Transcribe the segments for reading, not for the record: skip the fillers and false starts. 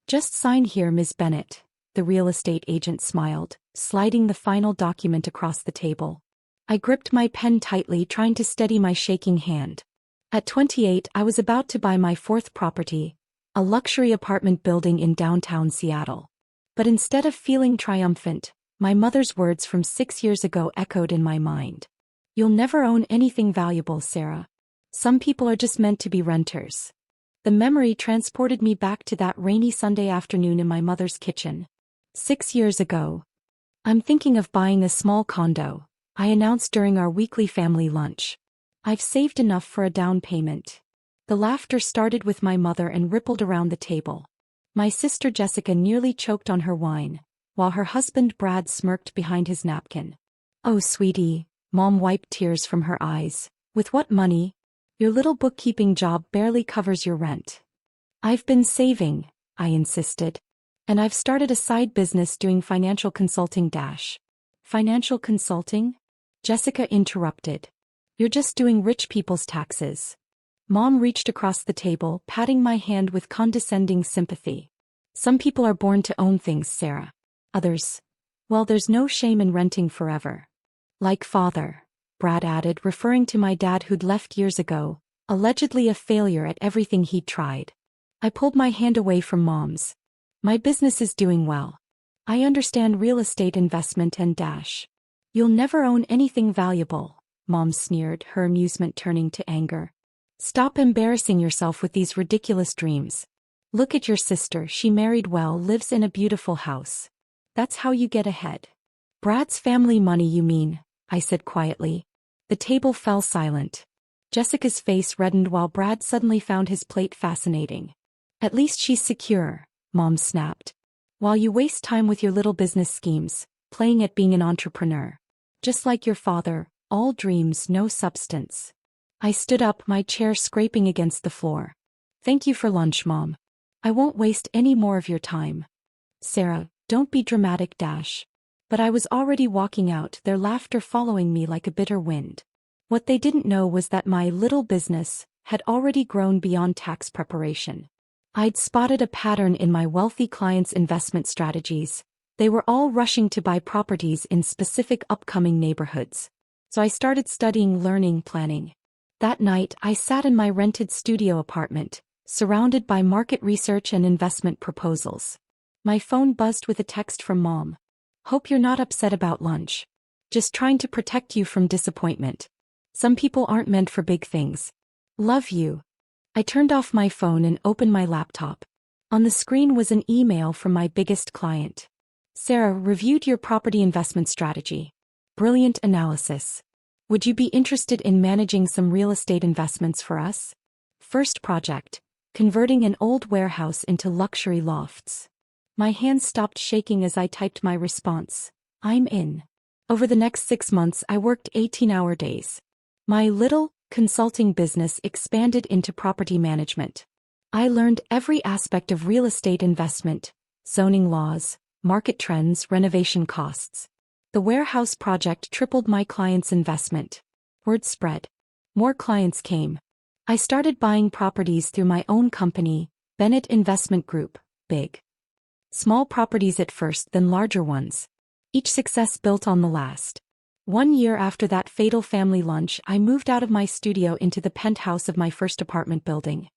Just sign here, Ms. Bennett, the real estate agent smiled, sliding the final document across the table. I gripped my pen tightly, trying to steady my shaking hand. At 28, I was about to buy my fourth property, a luxury apartment building in downtown Seattle. But instead of feeling triumphant, my mother's words from 6 years ago echoed in my mind. You'll never own anything valuable, Sarah. Some people are just meant to be renters. The memory transported me back to that rainy Sunday afternoon in my mother's kitchen. 6 years ago. I'm thinking of buying a small condo, I announced during our weekly family lunch. I've saved enough for a down payment. The laughter started with my mother and rippled around the table. My sister Jessica nearly choked on her wine, while her husband Brad smirked behind his napkin. Oh, sweetie, Mom wiped tears from her eyes. With what money? Your little bookkeeping job barely covers your rent. I've been saving, I insisted. And I've started a side business doing financial consulting. Financial consulting? Jessica interrupted. You're just doing rich people's taxes. Mom reached across the table, patting my hand with condescending sympathy. Some people are born to own things, Sarah. Others, well, there's no shame in renting forever. Like father, Brad added, referring to my dad who'd left years ago, allegedly a failure at everything he'd tried. I pulled my hand away from Mom's. My business is doing well. I understand real estate investment and You'll never own anything valuable, Mom sneered, her amusement turning to anger. Stop embarrassing yourself with these ridiculous dreams. Look at your sister, she married well, lives in a beautiful house. That's how you get ahead. Brad's family money, you mean, I said quietly. The table fell silent. Jessica's face reddened while Brad suddenly found his plate fascinating. At least she's secure, Mom snapped. While you waste time with your little business schemes, playing at being an entrepreneur. Just like your father, all dreams, no substance. I stood up, my chair scraping against the floor. Thank you for lunch, Mom. I won't waste any more of your time. Sarah, don't be dramatic. But I was already walking out, their laughter following me like a bitter wind. What they didn't know was that my little business had already grown beyond tax preparation. I'd spotted a pattern in my wealthy clients' investment strategies. They were all rushing to buy properties in specific upcoming neighborhoods. So I started studying learning planning. That night, I sat in my rented studio apartment, surrounded by market research and investment proposals. My phone buzzed with a text from Mom. Hope you're not upset about lunch. Just trying to protect you from disappointment. Some people aren't meant for big things. Love you. I turned off my phone and opened my laptop. On the screen was an email from my biggest client. Sarah, reviewed your property investment strategy. Brilliant analysis. Would you be interested in managing some real estate investments for us? First project, converting an old warehouse into luxury lofts. My hands stopped shaking as I typed my response. I'm in. Over the next 6 months, I worked 18-hour days. My little consulting business expanded into property management. I learned every aspect of real estate investment, zoning laws, market trends, renovation costs. The warehouse project tripled my clients' investment. Word spread. More clients came. I started buying properties through my own company, Bennett Investment Group, big. Small properties at first, then larger ones. Each success built on the last. 1 year after that fatal family lunch, I moved out of my studio into the penthouse of my first apartment building.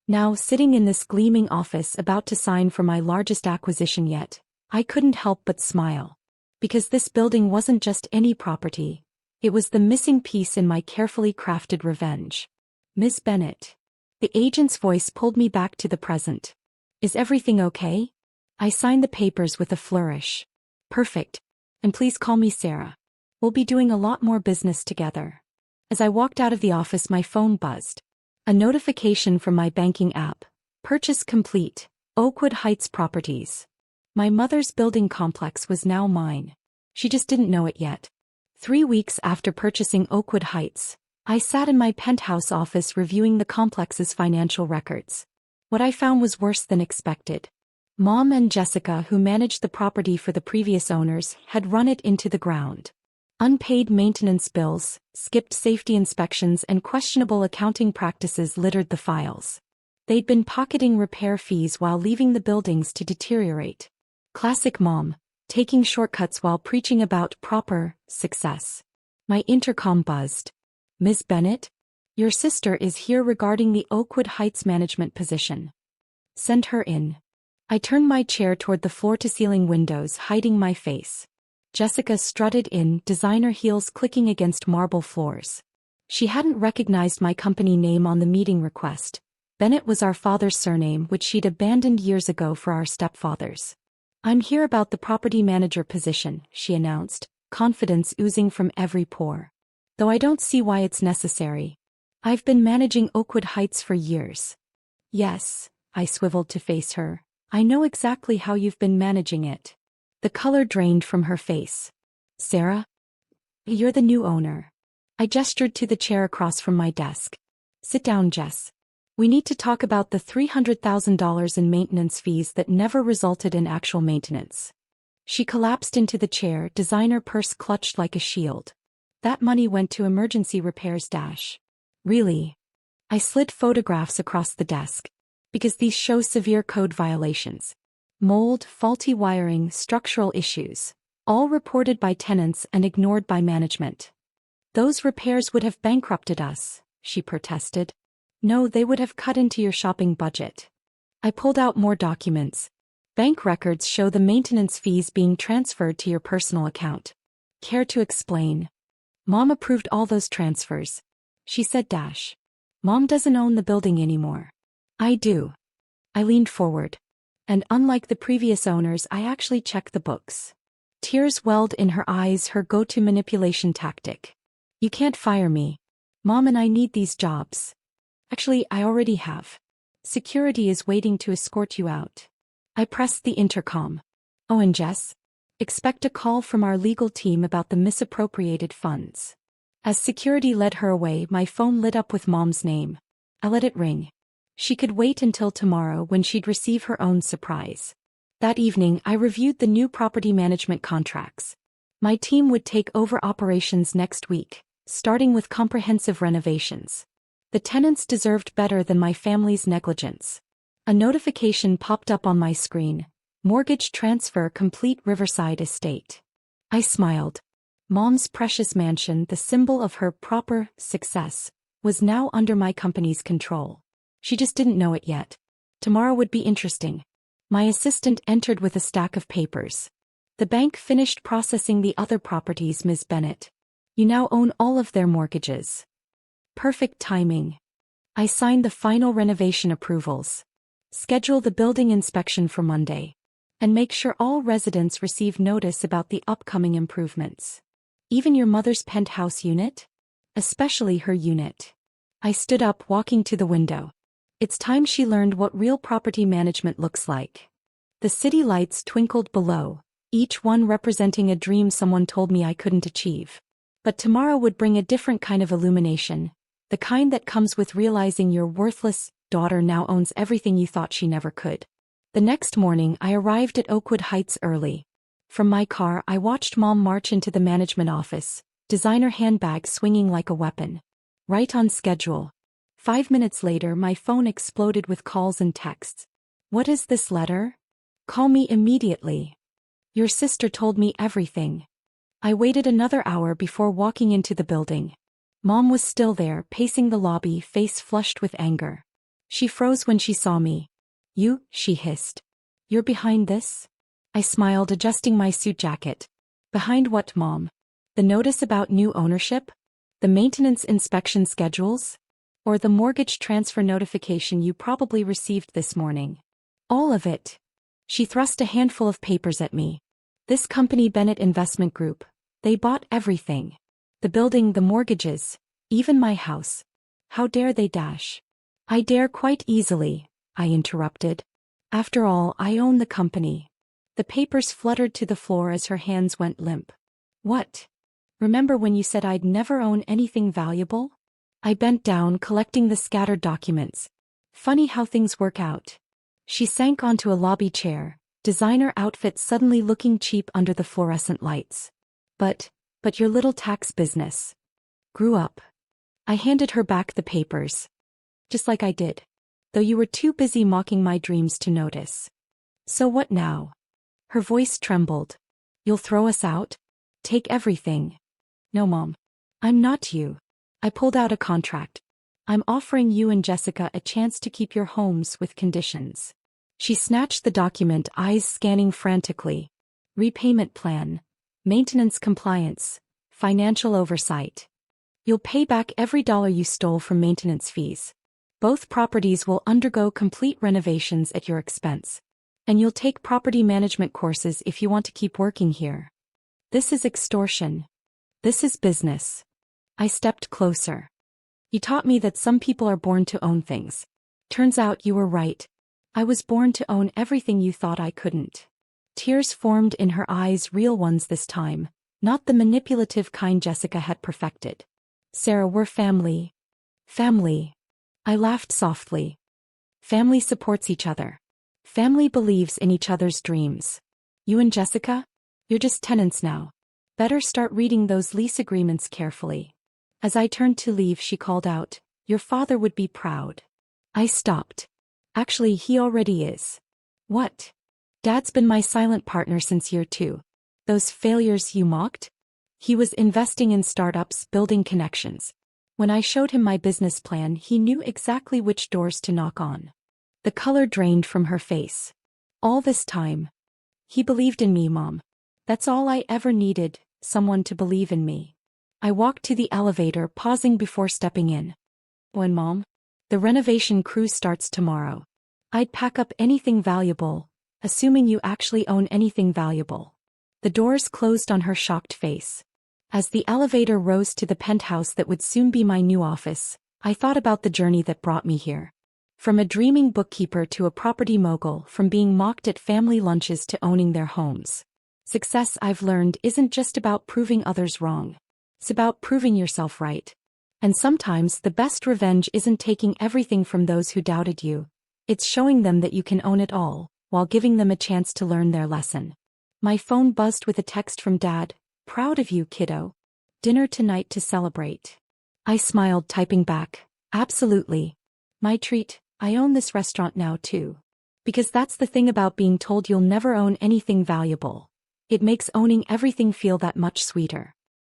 Now, sitting in this gleaming office about to sign for my largest acquisition yet, I couldn't help but smile. Because this building wasn't just any property. It was the missing piece in my carefully crafted revenge. Miss Bennett. The agent's voice pulled me back to the present. Is everything okay? I signed the papers with a flourish. Perfect. And please call me Sarah. We'll be doing a lot more business together. As I walked out of the office, my phone buzzed. A notification from my banking app. Purchase complete. Oakwood Heights Properties. My mother's building complex was now mine. She just didn't know it yet. 3 weeks after purchasing Oakwood Heights, I sat in my penthouse office reviewing the complex's financial records. What I found was worse than expected. Mom and Jessica, who managed the property for the previous owners, had run it into the ground. Unpaid maintenance bills, skipped safety inspections, and questionable accounting practices littered the files. They'd been pocketing repair fees while leaving the buildings to deteriorate. Classic mom, taking shortcuts while preaching about proper success. My intercom buzzed. Ms. Bennett? Your sister is here regarding the Oakwood Heights management position. Send her in. I turned my chair toward the floor-to-ceiling windows, hiding my face. Jessica strutted in, designer heels clicking against marble floors. She hadn't recognized my company name on the meeting request. Bennett was our father's surname, which she'd abandoned years ago for our stepfathers. I'm here about the property manager position, she announced, confidence oozing from every pore. Though I don't see why it's necessary. I've been managing Oakwood Heights for years. Yes, I swiveled to face her. I know exactly how you've been managing it. The color drained from her face. Sarah? You're the new owner. I gestured to the chair across from my desk. Sit down, Jess. We need to talk about the $300,000 in maintenance fees that never resulted in actual maintenance. She collapsed into the chair, designer purse clutched like a shield. That money went to emergency repairs. Really? I slid photographs across the desk. Because these show severe code violations. Mold, faulty wiring, structural issues. All reported by tenants and ignored by management. Those repairs would have bankrupted us, she protested. No, they would have cut into your shopping budget. I pulled out more documents. Bank records show the maintenance fees being transferred to your personal account. Care to explain? Mom approved all those transfers. She said. Mom doesn't own the building anymore. I do. I leaned forward. And unlike the previous owners, I actually checked the books. Tears welled in her eyes, her go-to manipulation tactic. You can't fire me. Mom and I need these jobs. Actually, I already have. Security is waiting to escort you out. I pressed the intercom. Oh, and Jess? Expect a call from our legal team about the misappropriated funds. As security led her away, my phone lit up with Mom's name. I let it ring. She could wait until tomorrow when she'd receive her own surprise. That evening, I reviewed the new property management contracts. My team would take over operations next week, starting with comprehensive renovations. The tenants deserved better than my family's negligence. A notification popped up on my screen. Mortgage transfer complete, Riverside Estate. I smiled. Mom's precious mansion, the symbol of her proper success, was now under my company's control. She just didn't know it yet. Tomorrow would be interesting. My assistant entered with a stack of papers. The bank finished processing the other properties, Ms. Bennett. You now own all of their mortgages. Perfect timing. I signed the final renovation approvals. Schedule the building inspection for Monday. And make sure all residents receive notice about the upcoming improvements. Even your mother's penthouse unit? Especially her unit. I stood up, walking to the window. It's time she learned what real property management looks like. The city lights twinkled below, each one representing a dream someone told me I couldn't achieve. But tomorrow would bring a different kind of illumination, the kind that comes with realizing your worthless daughter now owns everything you thought she never could. The next morning, I arrived at Oakwood Heights early. From my car, I watched Mom march into the management office, designer handbag swinging like a weapon. Right on schedule. 5 minutes later, my phone exploded with calls and texts. What is this letter? Call me immediately. Your sister told me everything. I waited another hour before walking into the building. Mom was still there, pacing the lobby, face flushed with anger. She froze when she saw me. You, she hissed. You're behind this? I smiled, adjusting my suit jacket. Behind what, Mom? The notice about new ownership? The maintenance inspection schedules? Or the mortgage transfer notification you probably received this morning? All of it. She thrust a handful of papers at me. This company, Bennett Investment Group, they bought everything. The building, the mortgages, even my house. How dare they? I dare quite easily, I interrupted. After all, I own the company. The papers fluttered to the floor as her hands went limp. What? Remember when you said I'd never own anything valuable? I bent down, collecting the scattered documents. Funny how things work out. She sank onto a lobby chair, designer outfit suddenly looking cheap under the fluorescent lights. But your little tax business grew up. I handed her back the papers. Just like I did. though you were too busy mocking my dreams to notice. So what now? Her voice trembled. You'll throw us out? Take everything. No, Mom. I'm not you. I pulled out a contract. I'm offering you and Jessica a chance to keep your homes with conditions. She snatched the document, eyes scanning frantically. Repayment plan, maintenance compliance, financial oversight. You'll pay back every dollar you stole from maintenance fees. Both properties will undergo complete renovations at your expense. And you'll take property management courses if you want to keep working here. This is extortion. This is business. I stepped closer. You taught me that some people are born to own things. Turns out you were right. I was born to own everything you thought I couldn't. Tears formed in her eyes, real ones this time, not the manipulative kind Jessica had perfected. Sarah, we're family. Family. I laughed softly. Family supports each other. Family believes in each other's dreams. You and Jessica? You're just tenants now. Better start reading those lease agreements carefully. As I turned to leave, she called out, Your father would be proud. I stopped. Actually, he already is. What? Dad's been my silent partner since year 2. Those failures you mocked? He was investing in startups, building connections. When I showed him my business plan, he knew exactly which doors to knock on. The color drained from her face. All this time. He believed in me, Mom. That's all I ever needed, someone to believe in me. I walked to the elevator, pausing before stepping in. When, Mom? The renovation cruise starts tomorrow. I'd pack up anything valuable, assuming you actually own anything valuable. The doors closed on her shocked face. As the elevator rose to the penthouse that would soon be my new office, I thought about the journey that brought me here. From a dreaming bookkeeper to a property mogul, from being mocked at family lunches to owning their homes. Success, I've learned, isn't just about proving others wrong. It's about proving yourself right. And sometimes the best revenge isn't taking everything from those who doubted you. It's showing them that you can own it all, while giving them a chance to learn their lesson. My phone buzzed with a text from Dad. Proud of you, kiddo. Dinner tonight to celebrate. I smiled, typing back. Absolutely. My treat. I own this restaurant now too. Because that's the thing about being told you'll never own anything valuable. It makes owning everything feel that much sweeter.